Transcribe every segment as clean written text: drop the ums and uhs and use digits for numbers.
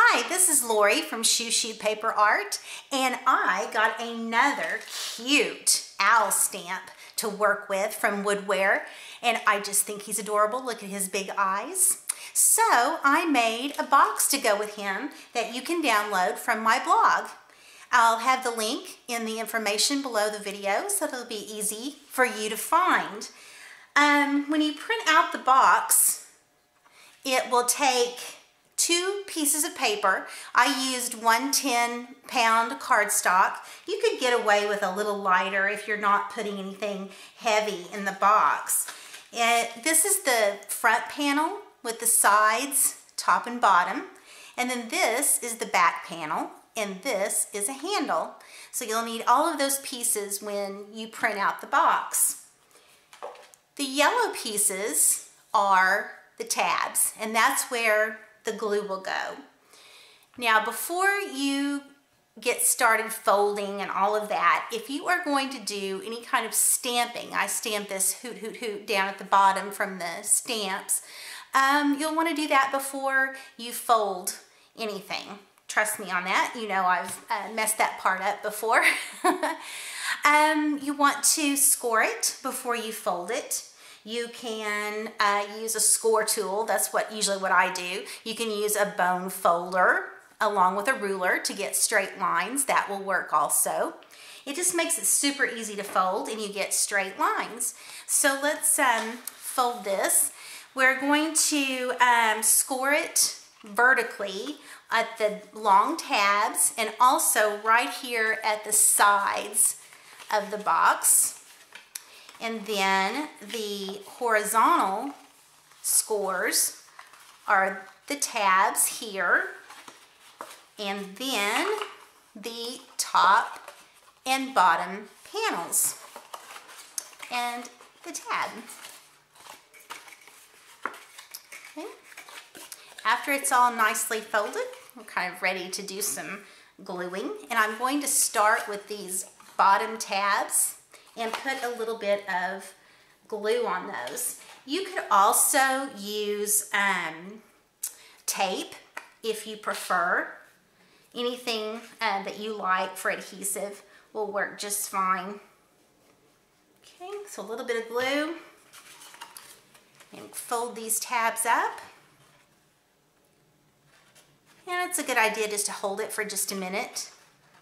Hi, this is Lori from Shoo Paper Art, and I got another cute owl stamp to work with from Woodware, and I just think he's adorable. Look at his big eyes. So I made a box to go with him that you can download from my blog. I'll have the link in the information below the video so it'll be easy for you to find. When you print out the box, it will take 2 pieces of paper. I used 1 10-pound cardstock. You could get away with a little lighter if you're not putting anything heavy in the box. This is the front panel with the sides, top and bottom. And then this is the back panel, and this is a handle. So you'll need all of those pieces when you print out the box. The yellow pieces are the tabs, and that's where the glue will go. Now, before you get started folding and all of that, if you are going to do any kind of stamping, I stamp this hoot hoot hoot down at the bottom from the stamps, you'll want to do that before you fold anything. Trust me on that. You know I've messed that part up before. You want to score it before you fold it. You can use a score tool. That's usually what I do. You can use a bone folder along with a ruler to get straight lines. That will work also. It just makes it super easy to fold and you get straight lines. So let's fold this. We're going to score it vertically at the long tabs and also right here at the sides of the box. And then the horizontal scores are the tabs here, and then the top and bottom panels and the tab. Okay. After it's all nicely folded, we're kind of ready to do some gluing, and I'm going to start with these bottom tabs and put a little bit of glue on those. You could also use tape if you prefer. Anything that you like for adhesive will work just fine. Okay, so a little bit of glue and fold these tabs up. And it's a good idea just to hold it for just a minute.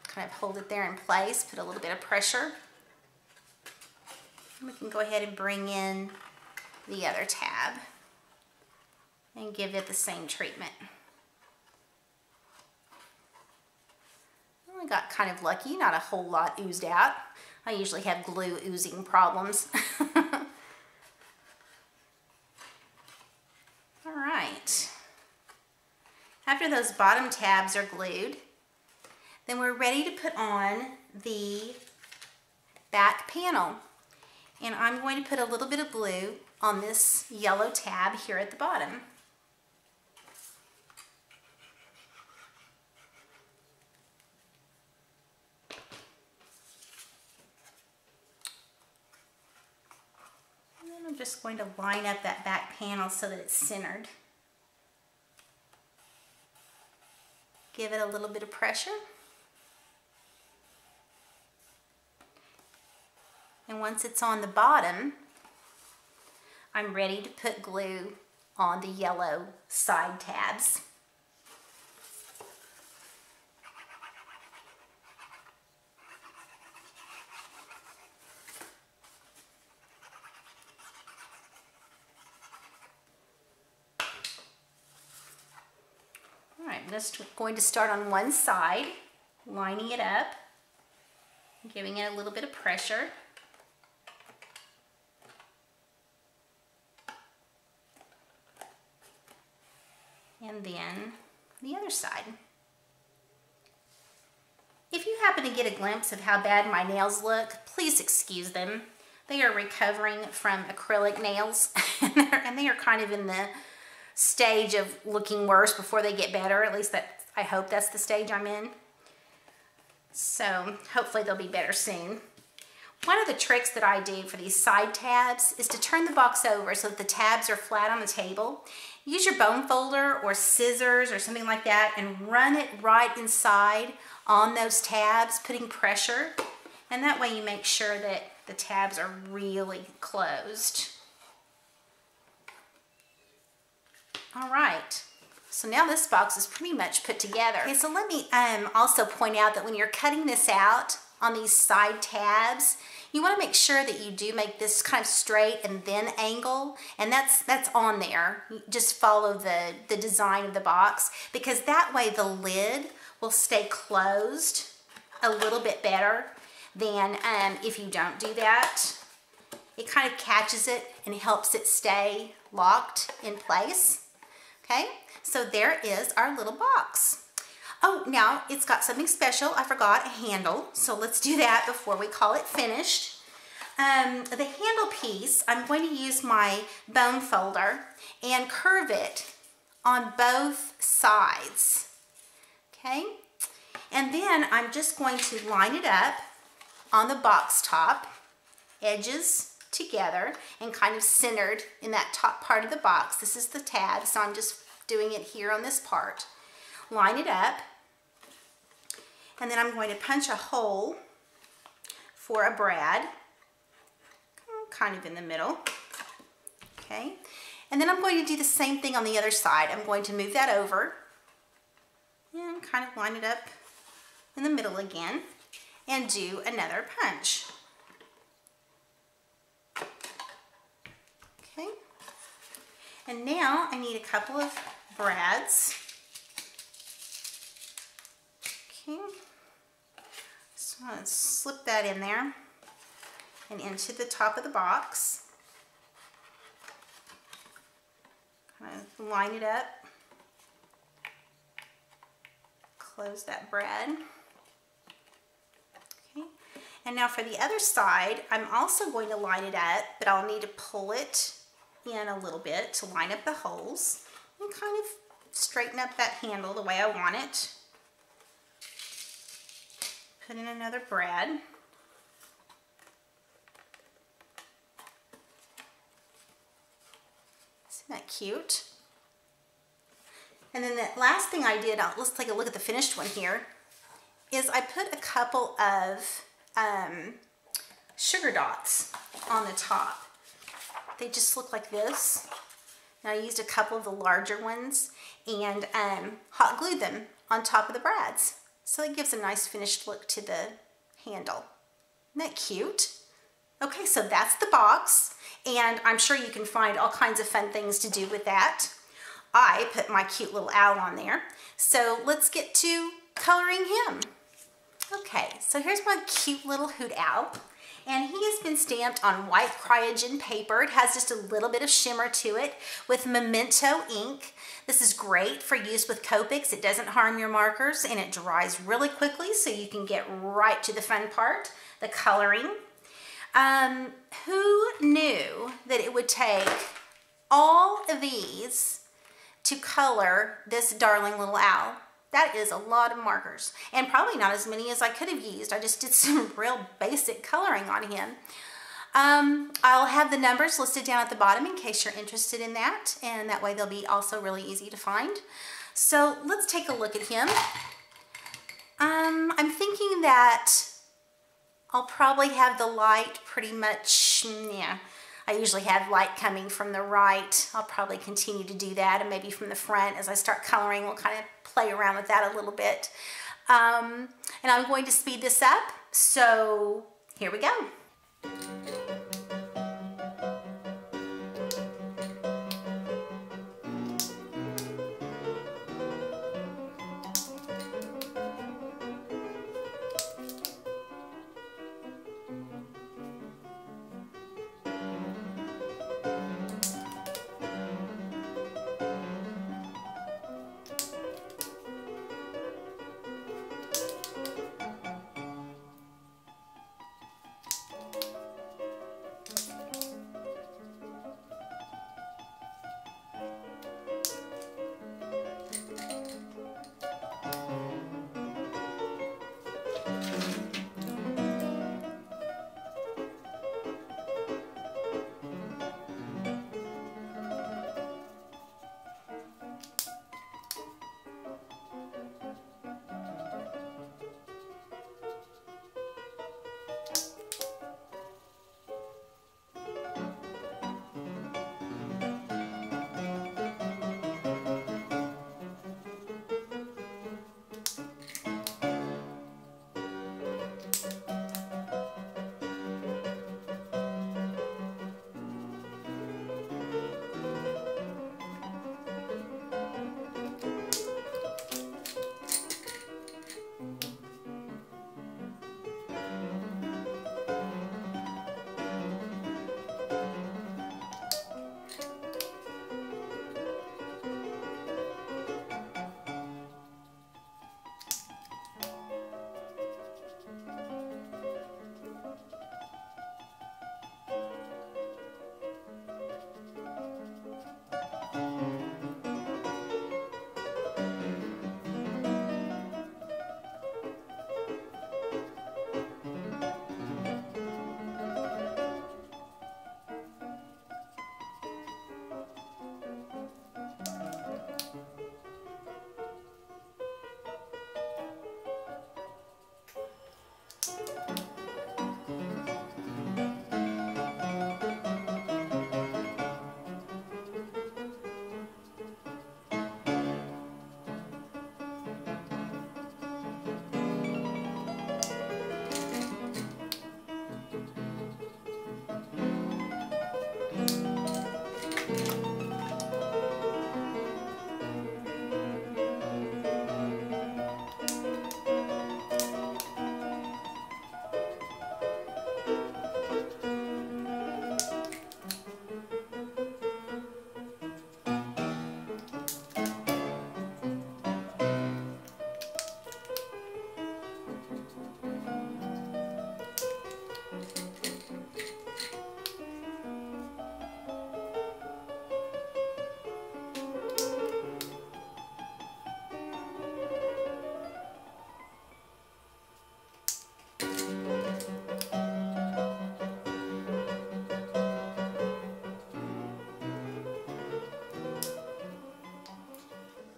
Kind of hold it there in place, put a little bit of pressure. We can go ahead and bring in the other tab and give it the same treatment. I got kind of lucky, not a whole lot oozed out. I usually have glue oozing problems. All right. After those bottom tabs are glued, then we're ready to put on the back panel. And I'm going to put a little bit of glue on this yellow tab here at the bottom. And then I'm just going to line up that back panel so that it's centered. Give it a little bit of pressure. And once it's on the bottom, I'm ready to put glue on the yellow side tabs. All right, I'm just going to start on one side, lining it up, giving it a little bit of pressure. And then the other side. If you happen to get a glimpse of how bad my nails look, please excuse them. They are recovering from acrylic nails and they are kind of in the stage of looking worse before they get better. At least I hope that's the stage I'm in. So hopefully they'll be better soon. One of the tricks that I do for these side tabs is to turn the box over so that the tabs are flat on the table. Use your bone folder or scissors or something like that and run it right inside on those tabs, putting pressure. And that way you make sure that the tabs are really closed. All right, so now this box is pretty much put together. Okay, so let me also point out that when you're cutting this out on these side tabs, you want to make sure that you do make this kind of straight and then angle, and that's on there. You just follow the design of the box, because that way the lid will stay closed a little bit better than if you don't do that. It kind of catches it and helps it stay locked in place. Okay, so there is our little box. Oh, now it's got something special. I forgot, a handle. So let's do that before we call it finished. The handle piece, I'm going to use my bone folder and curve it on both sides. Okay, and then I'm just going to line it up on the box top, edges together and kind of centered in that top part of the box. This is the tab, so I'm just doing it here on this part. Line it up, and then I'm going to punch a hole for a brad, kind of in the middle. Okay, and then I'm going to do the same thing on the other side. I'm going to move that over and kind of line it up in the middle again and do another punch. Okay, and now I need a couple of brads. Okay, so let's slip that in there and into the top of the box. Kind of line it up, close that brad. Okay, and now for the other side, I'm also going to line it up, but I'll need to pull it in a little bit to line up the holes and kind of straighten up that handle the way I want it. Put in another brad. Isn't that cute? And then the last thing I did, let's take a look at the finished one here, is I put a couple of sugar dots on the top. They just look like this. And I used a couple of the larger ones and hot glued them on top of the brads. So it gives a nice finished look to the handle. Isn't that cute? Okay, so that's the box, and I'm sure you can find all kinds of fun things to do with that. I put my cute little owl on there. So let's get to coloring him. Okay, so here's my cute little hoot owl. And he has been stamped on white cryogen paper. It has just a little bit of shimmer to it with Memento ink. This is great for use with Copics. It doesn't harm your markers and it dries really quickly, so you can get right to the fun part, the coloring. Who knew that it would take all of these to color this darling little owl? That is a lot of markers, and probably not as many as I could have used. I just did some real basic coloring on him. I'll have the numbers listed down at the bottom in case you're interested in that, and that way they'll be also really easy to find. So let's take a look at him. I'm thinking that I'll probably have the light pretty much, yeah, I usually have light coming from the right. I'll probably continue to do that, and maybe from the front as I start coloring, we'll kind of play around with that a little bit. And I'm going to speed this up, so here we go.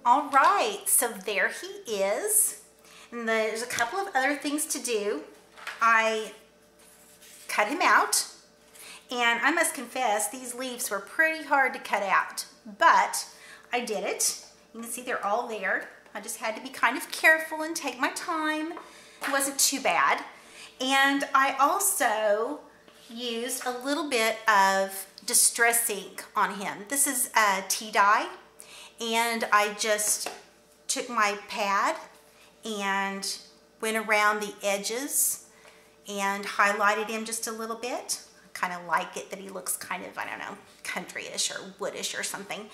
All right, so there he is. And there's a couple of other things to do. I cut him out, and I must confess these leaves were pretty hard to cut out, but I did it. You can see they're all there. I just had to be kind of careful and take my time. It wasn't too bad. And I also used a little bit of distress ink on him. This is a tea dye, and I just took my pad and went around the edges and highlighted him just a little bit. I kind of like it that he looks kind of, I don't know, country-ish or woodish or something.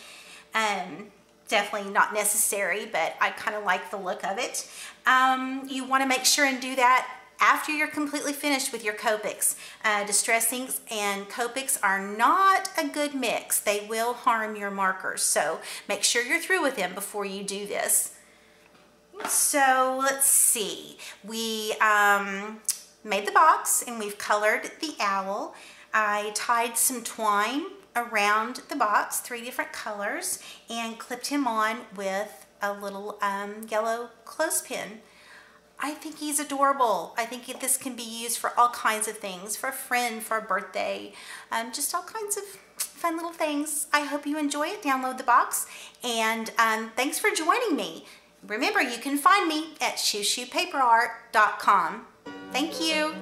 Definitely not necessary, but I kind of like the look of it. You want to make sure and do that after you're completely finished with your Copics. Distress inks and Copics are not a good mix. They will harm your markers, so make sure you're through with them before you do this. So let's see. We made the box and we've colored the owl. I tied some twine around the box, 3 different colors, and clipped him on with a little yellow clothespin. I think he's adorable. I think this can be used for all kinds of things, for a friend, for a birthday, just all kinds of fun little things. I hope you enjoy it. Download the box, and thanks for joining me. Remember, you can find me at shushupaperart.com. Thank you.